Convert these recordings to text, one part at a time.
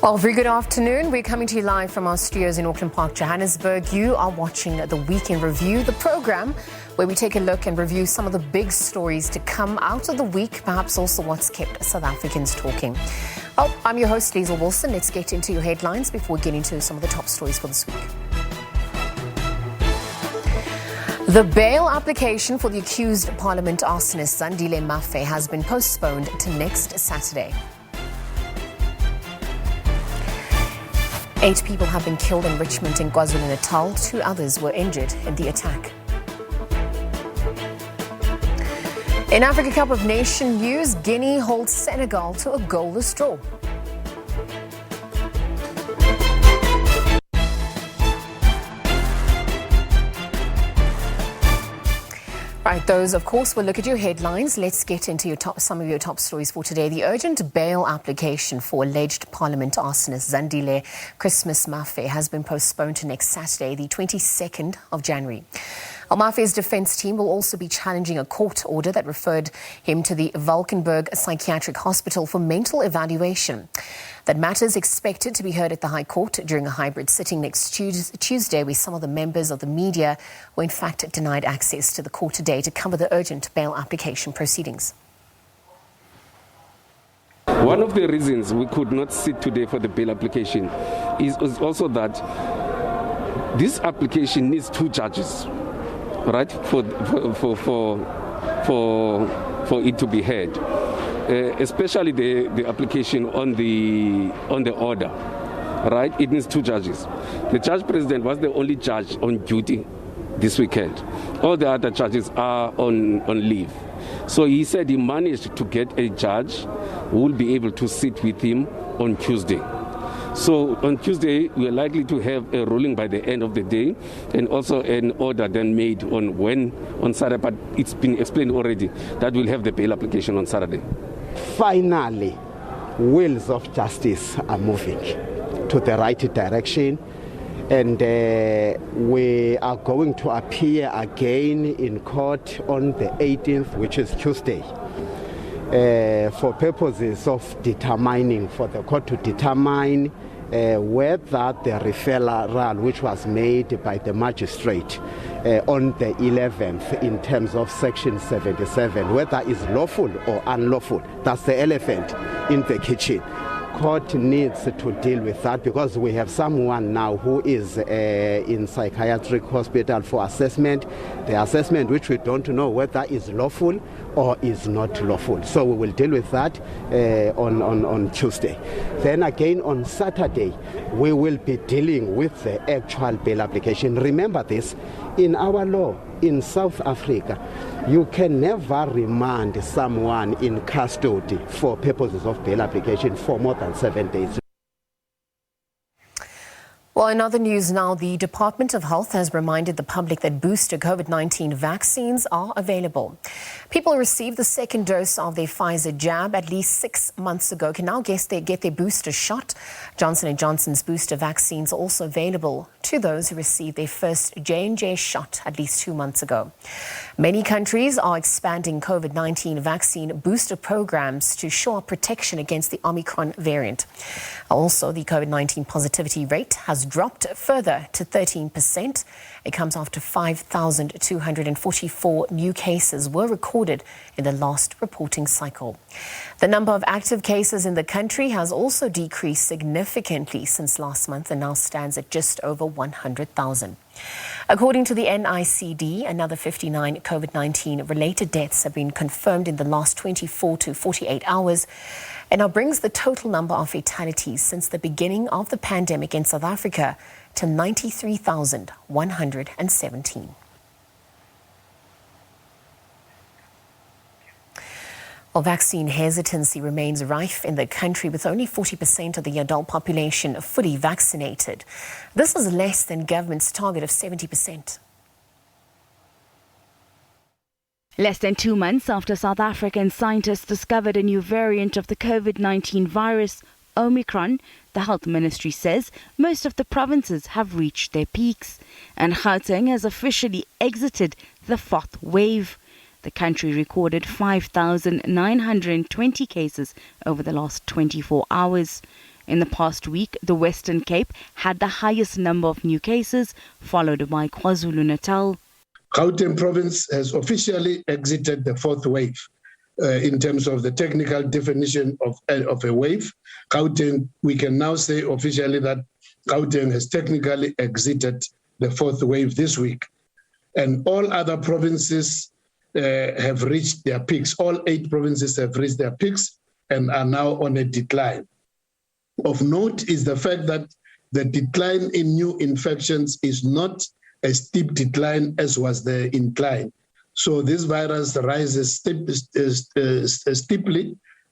Well, very good afternoon. We're coming to you live from our studios in Auckland Park, Johannesburg. You are watching the Week in Review, the program where we take a look and review some of the big stories to come out of the week, perhaps also what's kept South Africans talking. Well, I'm your host, Liezle Wilson. Let's get into your headlines before we get into some of the top stories for this week. The bail application for the accused Parliament arsonist Zandile Mafe has been postponed to next Saturday. 8 people have been killed in Richmond and KwaZulu-Natal. 2 others were injured in the attack. In Africa Cup of Nations news, Guinea holds Senegal to a goalless draw. Right, those, of course, will look at your headlines. Let's get into some of your top stories for today. The urgent bail application for alleged Parliament arsonist Zandile Christmas Mafe has been postponed to next Saturday, the 22nd of January. Mafe's defense team will also be challenging a court order that referred him to the Valkenburg Psychiatric Hospital for mental evaluation. That matter is expected to be heard at the High Court during a hybrid sitting next Tuesday, where some of the members of the media were in fact denied access to the court today to cover the urgent bail application proceedings. One of the reasons we could not sit today for the bail application is also that this application needs 2 judges, right, for it to be heard. Especially the application on the order, right? It needs 2 judges. The judge president was the only judge on duty this weekend. All the other judges are on leave. So he said he managed to get a judge who will be able to sit with him on Tuesday. So on Tuesday, we are likely to have a ruling by the end of the day, and also an order then made on Saturday. But it's been explained already that we'll have the bail application on Saturday. Finally, wheels of justice are moving to the right direction, and we are going to appear again in court on the 18th, which is Tuesday, for purposes of determining, for the court to determine whether the referral which was made by the magistrate on the 11th in terms of section 77, whether it's lawful or unlawful. That's the elephant in the kitchen. Court needs to deal with that because we have someone now who is in psychiatric hospital for assessment. The assessment which we don't know whether is lawful or is not lawful. So we will deal with that on Tuesday. Then again on Saturday, we will be dealing with the actual bail application. Remember this, in our law in South Africa, you can never remand someone in custody for purposes of bail application for more than 7 days. Well, in other news now, the Department of Health has reminded the public that booster COVID-19 vaccines are available. People who received the second dose of their Pfizer jab at least 6 months ago can now get their booster shot. Johnson & Johnson's booster vaccines are also available to those who received their first J&J shot at least 2 months ago. Many countries are expanding COVID-19 vaccine booster programs to show up protection against the Omicron variant. Also, the COVID-19 positivity rate has dropped further to 13%. It comes after 5,244 new cases were recorded in the last reporting cycle. The number of active cases in the country has also decreased significantly since last month and now stands at just over 100,000. According to the NICD, another 59 COVID-19 related deaths have been confirmed in the last 24 to 48 hours, and now brings the total number of fatalities since the beginning of the pandemic in South Africa to 93,117. Well, vaccine hesitancy remains rife in the country, with only 40% of the adult population fully vaccinated. This is less than government's target of 70%. Less than 2 months after South African scientists discovered a new variant of the COVID-19 virus, Omicron, the Health Ministry says most of the provinces have reached their peaks, and Gauteng has officially exited the 4th wave. The country recorded 5,920 cases over the last 24 hours. In the past week, the Western Cape had the highest number of new cases, followed by KwaZulu-Natal. Gauteng province has officially exited the fourth wave. In terms of the technical definition of a wave, Gauteng, we can now say officially that Gauteng has technically exited the fourth wave this week. And all other provinces have reached their peaks. All 8 provinces have reached their peaks and are now on a decline. Of note is the fact that the decline in new infections is not a steep decline as was the incline. So this virus rises steeply,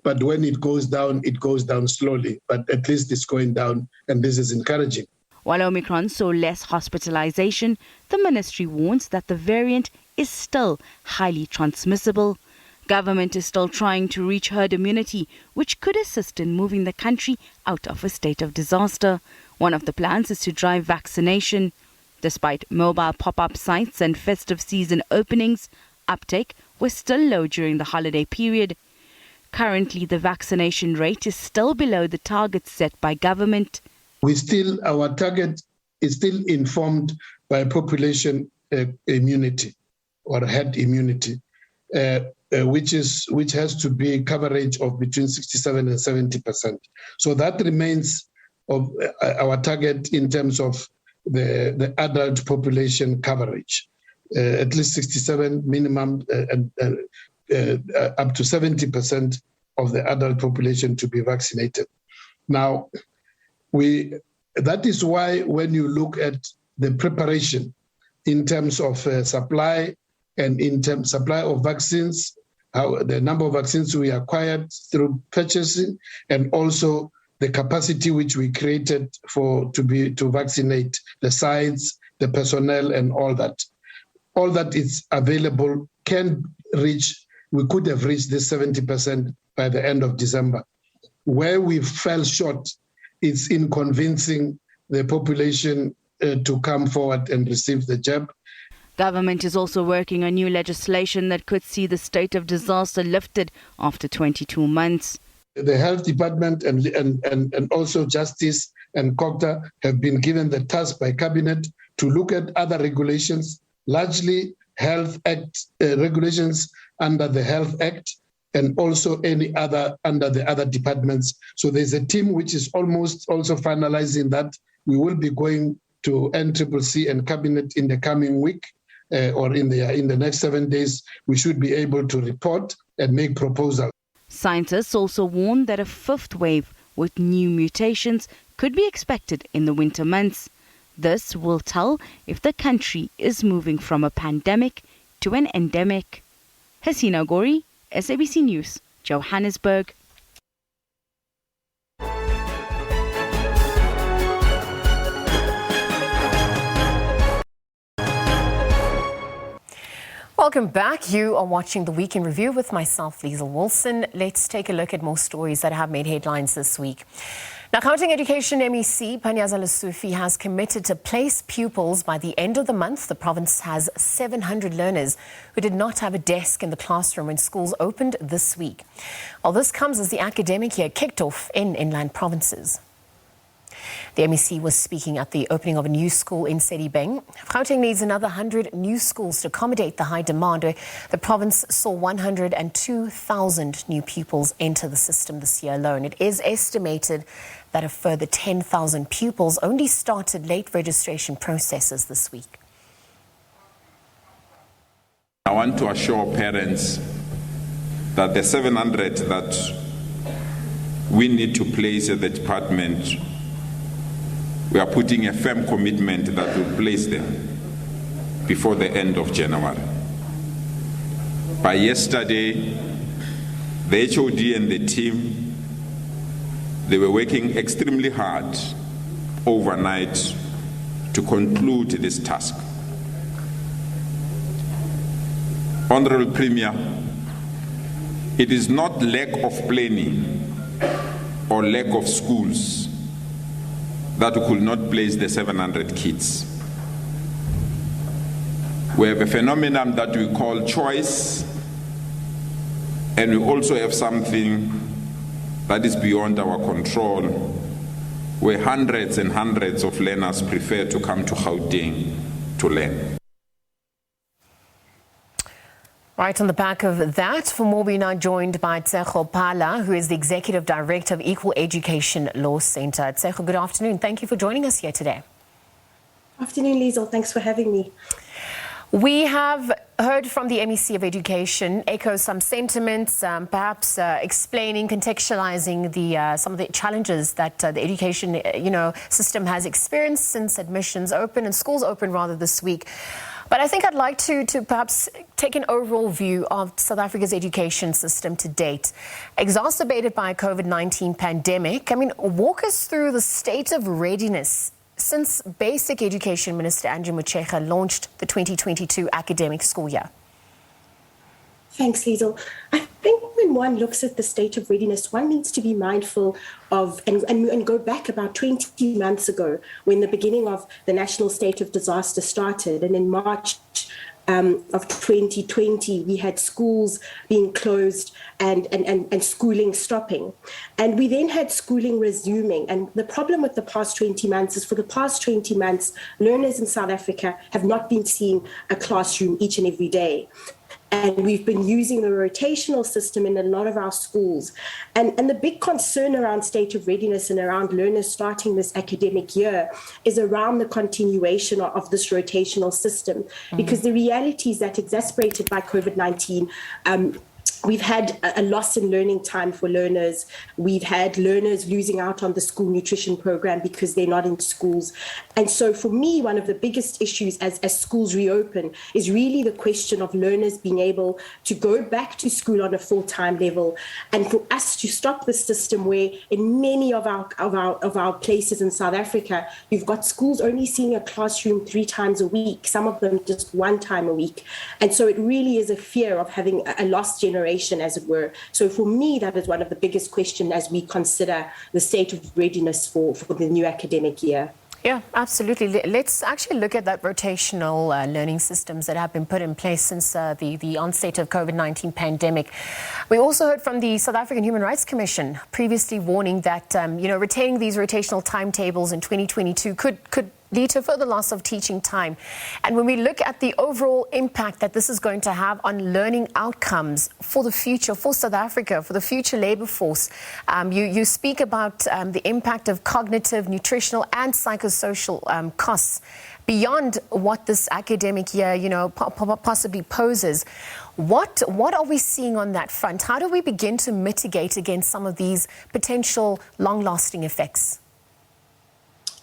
but when it goes down slowly. But at least it's going down, and this is encouraging. While Omicron saw less hospitalization, the ministry warns that the variant is still highly transmissible. Government is still trying to reach herd immunity, which could assist in moving the country out of a state of disaster. One of the plans is to drive vaccination. Despite mobile pop-up sites and festive season openings, uptake was still low during the holiday period. Currently, the vaccination rate is still below the target set by government. Our target is still informed by population immunity or herd immunity, which has to be coverage of between 67 and 70%. So that remains of our target in terms of the adult population coverage, at least 67 minimum and up to 70% of the adult population to be vaccinated. Now, that is why when you look at the preparation in terms of supply and in terms supply of vaccines, how the number of vaccines we acquired through purchasing, and also the capacity which we created to vaccinate the sites, the personnel, and all that is available we could have reached this 70% by the end of December. Where we fell short is in convincing the population to come forward and receive the jab. Government is also working on new legislation that could see the state of disaster lifted after 22 months. The Health Department and also Justice and COGTA have been given the task by Cabinet to look at other regulations, largely Health Act regulations under the Health Act, and also any other under the other departments. So there's a team which is almost also finalizing that. We will be going to NCCC and Cabinet in the coming week or in the next 7 days. We should be able to report and make proposals. Scientists also warn that a fifth wave with new mutations could be expected in the winter months. This will tell if the country is moving from a pandemic to an endemic. Hasina Gori, SABC News, Johannesburg. Welcome back. You are watching The Week in Review with myself, Liezle Wilson. Let's take a look at more stories that have made headlines this week. Now, Gauteng Education MEC Panyaza Lesufi has committed to place pupils by the end of the month. The province has 700 learners who did not have a desk in the classroom when schools opened this week. Well, this comes as the academic year kicked off in inland provinces. The MEC was speaking at the opening of a new school in Sedibeng. Gauteng needs another 100 new schools to accommodate the high demand. The province saw 102,000 new pupils enter the system this year alone. It is estimated that a further 10,000 pupils only started late registration processes this week. I want to assure parents that the 700 that we need to place at the department, we are putting a firm commitment that we'll place them before the end of January. By yesterday, the HOD and the team, they were working extremely hard overnight to conclude this task. Honorable Premier, it is not lack of planning or lack of schools that we could not place the 700 kids. We have a phenomenon that we call choice, and we also have something that is beyond our control, where hundreds and hundreds of learners prefer to come to Gauteng to learn. Right on the back of that, for more, we're now joined by Tsecho Pala, who is the Executive Director of Equal Education Law Centre. Tsecho, good afternoon. Thank you for joining us here today. Afternoon, Liezle. Thanks for having me. We have heard from the MEC of Education echo some sentiments, perhaps explaining, contextualizing some of the challenges that the education system has experienced since admissions open and schools open rather this week. But I think I'd like to perhaps take an overall view of South Africa's education system to date, exacerbated by a COVID-19 pandemic. I mean, walk us through the state of readiness since Basic Education Minister Andrew Motshekga launched the 2022 academic school year. Thanks, Liezle. I think when one looks at the state of readiness, one needs to be mindful of and go back about 20 months ago when the beginning of the national state of disaster started. And in March of 2020, we had schools being closed and schooling stopping. And we then had schooling resuming. And the problem with the past 20 months is for the past 20 months, learners in South Africa have not been seeing a classroom each and every day. And we've been using the rotational system in a lot of our schools. And the big concern around state of readiness and around learners starting this academic year is around the continuation of this rotational system. Because the realities that exacerbated by COVID-19, we've had a loss in learning time for learners. We've had learners losing out on the school nutrition program because they're not in schools. And so for me, one of the biggest issues as schools reopen is really the question of learners being able to go back to school on a full-time level. And for us to stop the system where in many of our places in South Africa, you've got schools only seeing a classroom 3 times a week, some of them just 1 time a week. And so it really is a fear of having a lost generation, as it were. So for me, that is one of the biggest questions as we consider the state of readiness for the new academic year. Yeah, absolutely. Let's actually look at that rotational learning systems that have been put in place since the onset of COVID-19 pandemic. We also heard from the South African Human Rights Commission previously warning that retaining these rotational timetables in 2022 could lead to further loss of teaching time. And when we look at the overall impact that this is going to have on learning outcomes for the future, for South Africa, for the future labor force, you speak about the impact of cognitive, nutritional and psychosocial costs beyond what this academic year, possibly poses. What are we seeing on that front? How do we begin to mitigate against some of these potential long-lasting effects?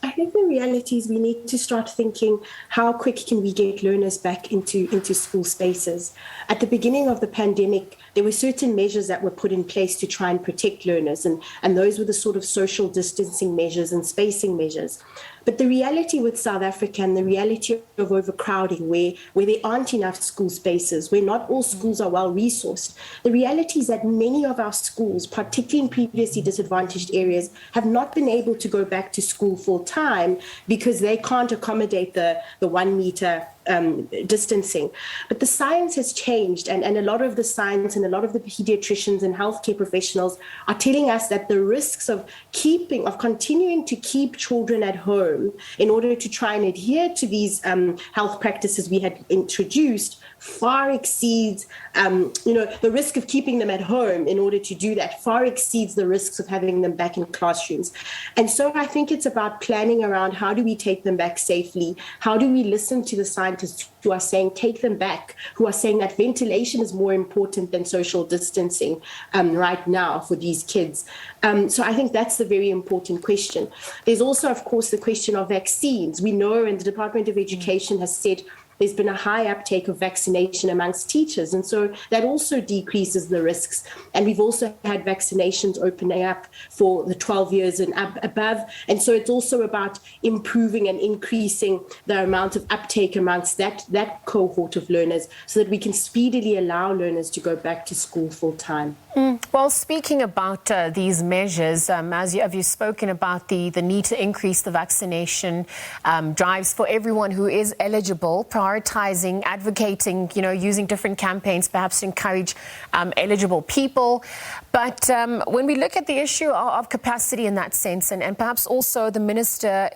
I think the reality is we need to start thinking, how quick can we get learners back into school spaces? At the beginning of the pandemic, there were certain measures that were put in place to try and protect learners, and those were the sort of social distancing measures and spacing measures. But the reality with South Africa and the reality of overcrowding, where there aren't enough school spaces, where not all schools are well resourced, the reality is that many of our schools, particularly in previously disadvantaged areas, have not been able to go back to school full time because they can't accommodate the 1 meter distancing. But the science has changed, and a lot of the science and a lot of the pediatricians and healthcare professionals are telling us that the risks of continuing to keep children at home in order to try and adhere to these health practices we had introduced far exceeds, the risk of keeping them at home in order to do that far exceeds the risks of having them back in classrooms. And so I think it's about planning around how do we take them back safely? How do we listen to the scientists who are saying take them back, who are saying that ventilation is more important than social distancing right now for these kids? So I think that's the very important question. There's also, of course, the question of vaccines. We know, and the Department of Education has said, there's been a high uptake of vaccination amongst teachers. And so that also decreases the risks. And we've also had vaccinations opening up for the 12 years and above. And so it's also about improving and increasing the amount of uptake amongst that cohort of learners so that we can speedily allow learners to go back to school full time. Well, speaking about these measures, as you've spoken about the need to increase the vaccination drives for everyone who is eligible, prioritizing, advocating, using different campaigns perhaps to encourage eligible people. But when we look at the issue of capacity in that sense, and perhaps also the minister,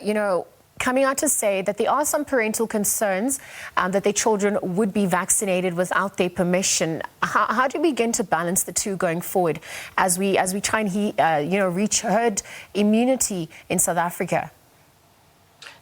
coming out to say that there are some parental concerns that their children would be vaccinated without their permission. How do we begin to balance the two going forward as we try and reach herd immunity in South Africa?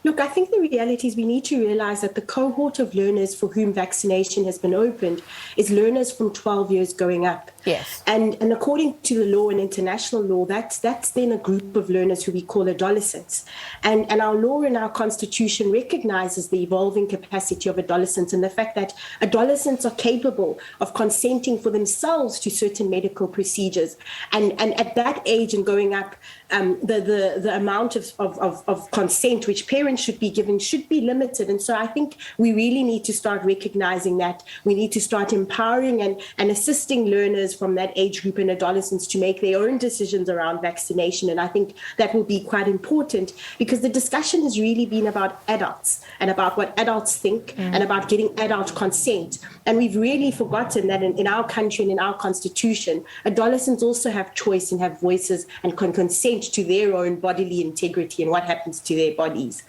Look, I think the reality is we need to realize that the cohort of learners for whom vaccination has been opened is learners from 12 years going up. Yes. And according to the law and international law, that's then a group of learners who we call adolescents. And our law and our constitution recognizes the evolving capacity of adolescents and the fact that adolescents are capable of consenting for themselves to certain medical procedures. And at that age and going up, the amount of consent which parents should be given should be limited. And so I think we really need to start recognizing that. We need to start empowering and assisting learners from that age group and adolescents to make their own decisions around vaccination. And I think that will be quite important because the discussion has really been about adults and about what adults think and about getting adult consent. And we've really forgotten that in our country and in our constitution, adolescents also have choice and have voices and can consent to their own bodily integrity and what happens to their bodies.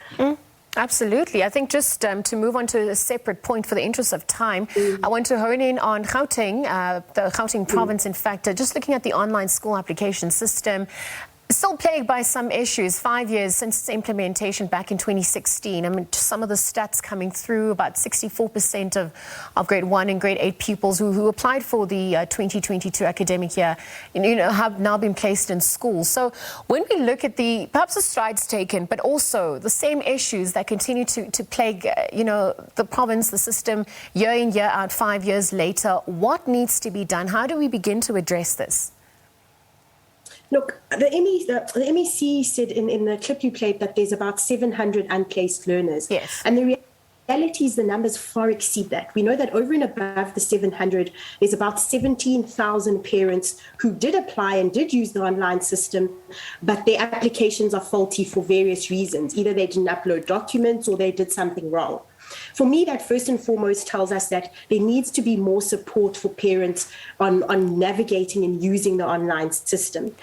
Absolutely. I think just to move on to a separate point for the interest of time, I want to hone in on Gauteng, the Gauteng province, in fact, just looking at the online school application system. Still plagued by some issues 5 years since its implementation back in 2016. I mean, some of the stats coming through, about 64% of grade 1 and grade 8 pupils who applied for the 2022 academic year, have now been placed in schools. So when we look at perhaps the strides taken, but also the same issues that continue to plague, the province, the system, year in, year out, 5 years later, what needs to be done? How do we begin to address this? Look, the MEC said in the clip you played that there's about 700 unplaced learners. Yes. And the reality is the numbers far exceed that. We know that over and above the 700, there's about 17,000 parents who did apply and did use the online system, but their applications are faulty for various reasons. Either they didn't upload documents or they did something wrong. For me, that first and foremost tells us that there needs to be more support for parents on navigating and using the online system.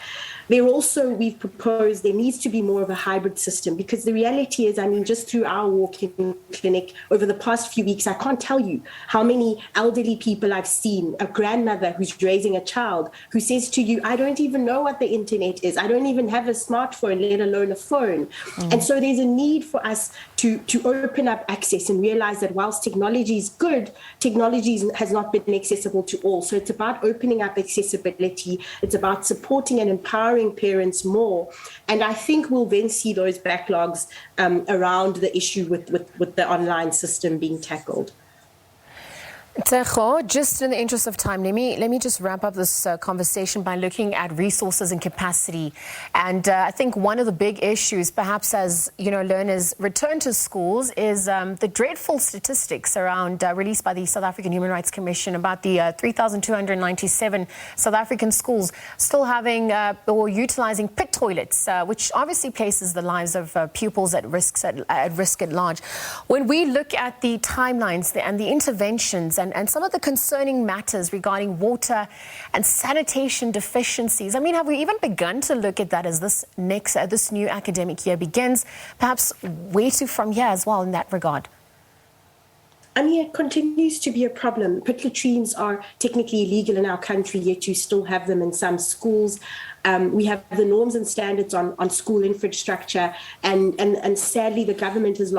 We've proposed there needs to be more of a hybrid system because the reality is, just through our walk-in clinic over the past few weeks, I can't tell you how many elderly people I've seen, a grandmother who's raising a child who says to you, I don't even know what the internet is. I don't even have a smartphone, let alone a phone. And so there's a need for us to open up access and realize that whilst technology is good, technology has not been accessible to all. So it's about opening up accessibility. It's about supporting and empowering parents more. And I think we'll then see those backlogs around the issue with the online system being tackled. Tejo, just in the interest of time, let me just wrap up this conversation by looking at resources and capacity. And I think one of the big issues, perhaps as learners return to schools, is the dreadful statistics around released by the South African Human Rights Commission about the 3,297 South African schools still having or utilizing pit toilets, which obviously places the lives of pupils at risk at large. When we look at the timelines and the interventions and some of the concerning matters regarding water and sanitation deficiencies, have we even begun to look at that as this new academic year begins? Perhaps where to from here as well in that regard? It continues to be a problem. Pit latrines are technically illegal in our country, yet you still have them in some schools. We have the norms and standards on school infrastructure, and sadly the government has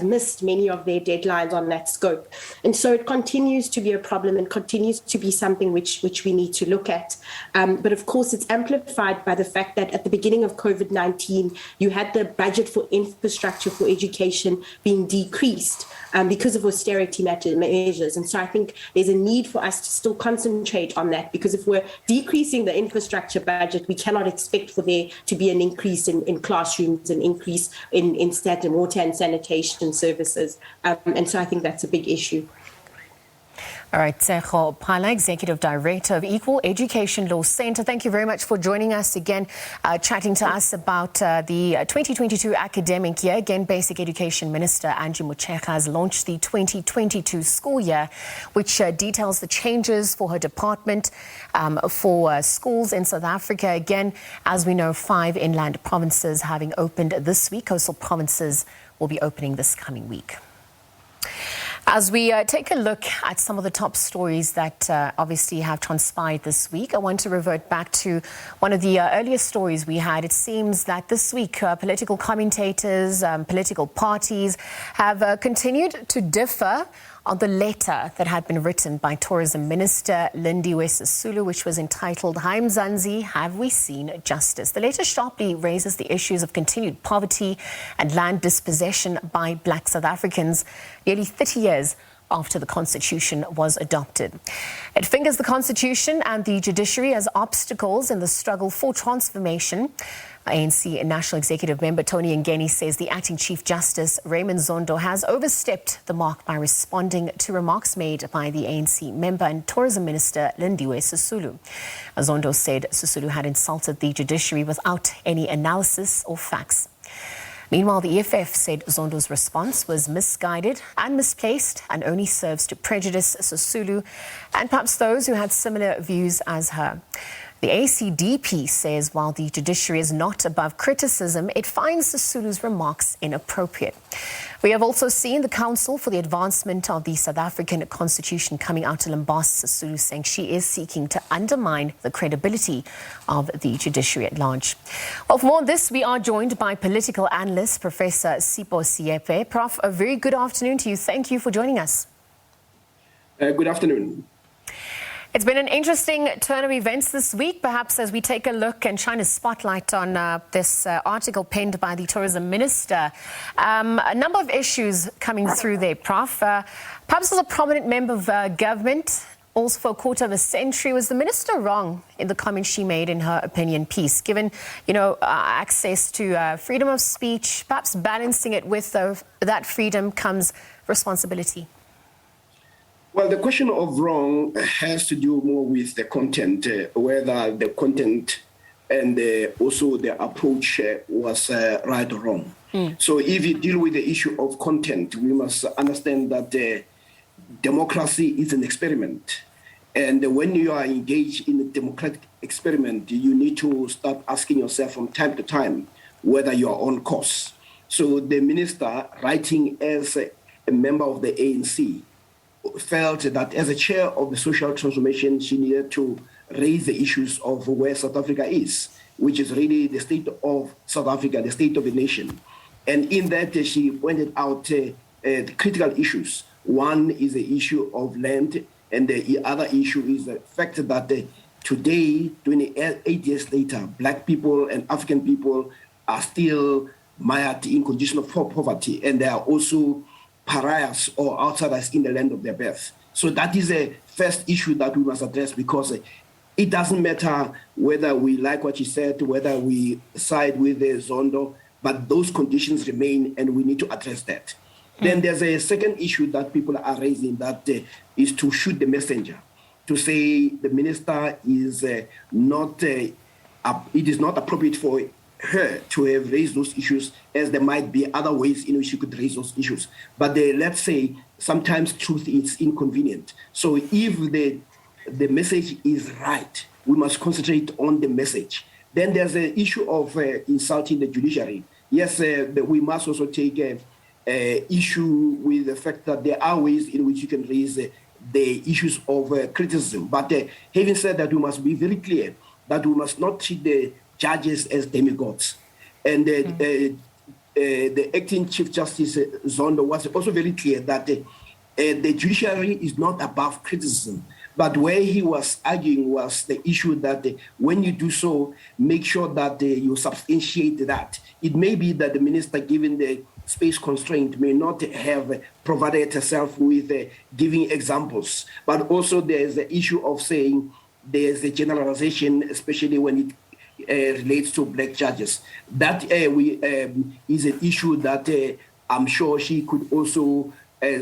missed many of their deadlines on that scope. And so it continues to be a problem and continues to be something which we need to look at. But of course it's amplified by the fact that at the beginning of COVID-19, you had the budget for infrastructure for education being decreased because of austerity measures. And so I think there's a need for us to still concentrate on that, because if we're decreasing the infrastructure budget, we cannot expect for there to be an increase in classrooms, an increase in water and sanitation services. And so I think that's a big issue. All right, Tsecho Phala, Executive Director of Equal Education Law Centre. Thank you very much for joining us again, chatting to us about the 2022 academic year. Again, Basic Education Minister Andrew Motshekga has launched the 2022 school year, which details the changes for her department for schools in South Africa. Again, as we know, 5 inland provinces having opened this week. Coastal provinces will be opening this coming week. As we take a look at some of the top stories that obviously have transpired this week, I want to revert back to one of the earlier stories we had. It seems that this week political commentators, political parties have continued to differ on the letter that had been written by Tourism Minister Liezle Wilson, which was entitled, "Hi Mzansi, have we seen justice?" The letter sharply raises the issues of continued poverty and land dispossession by Black South Africans nearly 30 years after the Constitution was adopted. It fingers the Constitution and the judiciary as obstacles in the struggle for transformation. ANC National Executive Member Tony Ngeni says the Acting Chief Justice Raymond Zondo has overstepped the mark by responding to remarks made by the ANC member and Tourism Minister Liezle Wilson. Zondo said Sisulu had insulted the judiciary without any analysis or facts. Meanwhile, the EFF said Zondo's response was misguided and misplaced and only serves to prejudice Sisulu and perhaps those who had similar views as her. The ACDP says while the judiciary is not above criticism, it finds Sisulu's remarks inappropriate. We have also seen the Council for the Advancement of the South African Constitution coming out to lambast Sisulu, saying she is seeking to undermine the credibility of the judiciary at large. Well, for more on this, we are joined by political analyst Professor Sipho Siepe. Prof, a very good afternoon to you. Thank you for joining us. Good afternoon. It's been an interesting turn of events this week, perhaps as we take a look and shine a spotlight on this article penned by the Tourism Minister. A number of issues coming through there, Prof. Perhaps as a prominent member of government, also for a quarter of a century, was the Minister wrong in the comments she made in her opinion piece, given, access to freedom of speech, perhaps balancing it with that freedom comes responsibility? Well, the question of wrong has to do more with the content, whether the content and also the approach was right or wrong. So if you deal with the issue of content, we must understand that democracy is an experiment. And when you are engaged in a democratic experiment, you need to start asking yourself from time to time whether you are on course. So the minister, writing as a member of the ANC, felt that as a chair of the social transformation, she needed to raise the issues of where South Africa is, which is really the state of South Africa, the state of the nation. And in that, she pointed out the critical issues. One is the issue of land, and the other issue is the fact that today, 28 years later, Black people and African people are still mired in condition of poverty, and they are also pariahs or outsiders in the land of their birth. So that is a first issue that we must address, because it doesn't matter whether we like what she said, whether we side with Zondo, but those conditions remain and we need to address that. Then there's a second issue that people are raising, that is to shoot the messenger, to say the minister is it is not appropriate for her to have raised those issues, as there might be other ways in which she could raise those issues. But let's say sometimes truth is inconvenient. So if the message is right, we must concentrate on the message. Then there's an issue of insulting the judiciary. Yes, we must also take issue with the fact that there are ways in which you can raise the issues of criticism. But having said that, we must be very clear that we must not treat the judges as demigods. And the acting Chief Justice Zondo was also very clear that the judiciary is not above criticism. But where he was arguing was the issue that when you do so, make sure that you substantiate that. It may be that the minister, given the space constraint, may not have provided herself with giving examples. But also there's the issue of saying there's a generalization, especially when it relates to Black judges. That is an issue that I'm sure she could also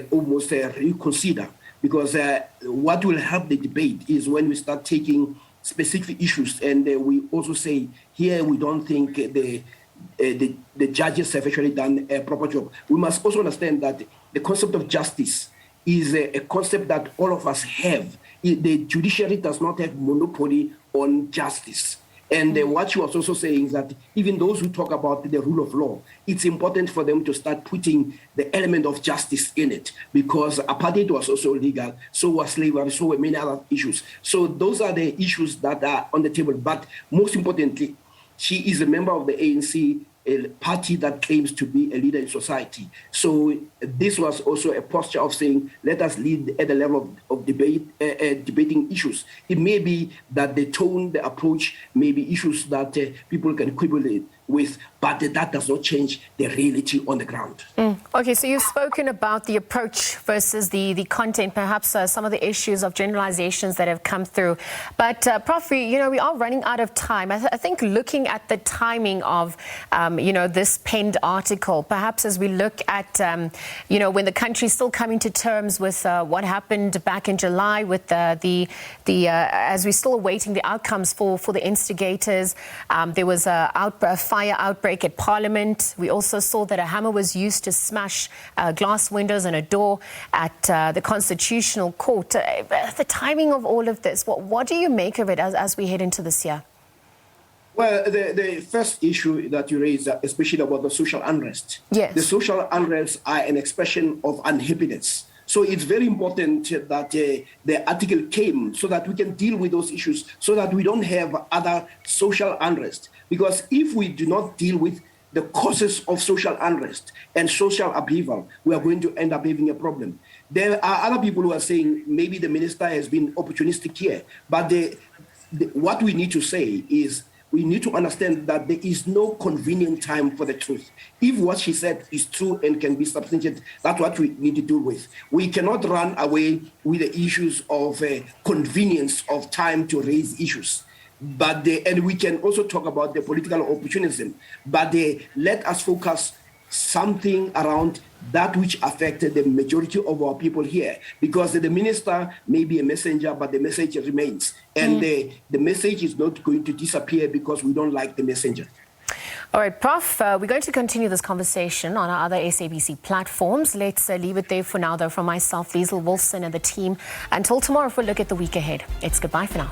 almost reconsider. because what will help the debate is when we start taking specific issues, and we also say here we don't think the judges have actually done a proper job. We must also understand that the concept of justice is a concept that all of us have. The judiciary does not have monopoly on justice. And what she was also saying is that even those who talk about the rule of law, it's important for them to start putting the element of justice in it, because apartheid was also legal, so was slavery, so were many other issues. So those are the issues that are on the table. But most importantly, she is a member of the ANC, a party that claims to be a leader in society. So this was also a posture of saying, let us lead at the level of debating issues. It may be that the tone, the approach may be issues that people can quibble with, but that does not change the reality on the ground. Okay, so you've spoken about the approach versus the content, perhaps some of the issues of generalizations that have come through. But Prof, we are running out of time. I think looking at the timing of, this penned article, perhaps as we look at, when the country's still coming to terms with what happened back in July with as we're still awaiting the outcomes for the instigators, there was a fire outbreak at Parliament. We also saw that a hammer was used to smash glass windows and a door at the Constitutional Court. The timing of all of this, what do you make of it as we head into this year? Well, the first issue that you raised, especially about the social unrest. Yes. The social unrest are an expression of unhappiness. So it's very important that the article came so that we can deal with those issues, so that we don't have other social unrest. Because if we do not deal with the causes of social unrest and social upheaval, we are going to end up having a problem. There are other people who are saying maybe the minister has been opportunistic here. But what we need to say is we need to understand that there is no convenient time for the truth. If what she said is true and can be substantiated, that's what we need to deal with. We cannot run away with the issues of convenience of time to raise issues. And we can also talk about the political opportunism, but let us focus something around that which affected the majority of our people here, because the minister may be a messenger, but the message remains. And the message is not going to disappear because we don't like the messenger. All right, Prof, we're going to continue this conversation on our other SABC platforms. Let's leave it there for now, though, from myself, Liezle Wilson, and the team. Until tomorrow, we'll look at the week ahead. It's goodbye for now.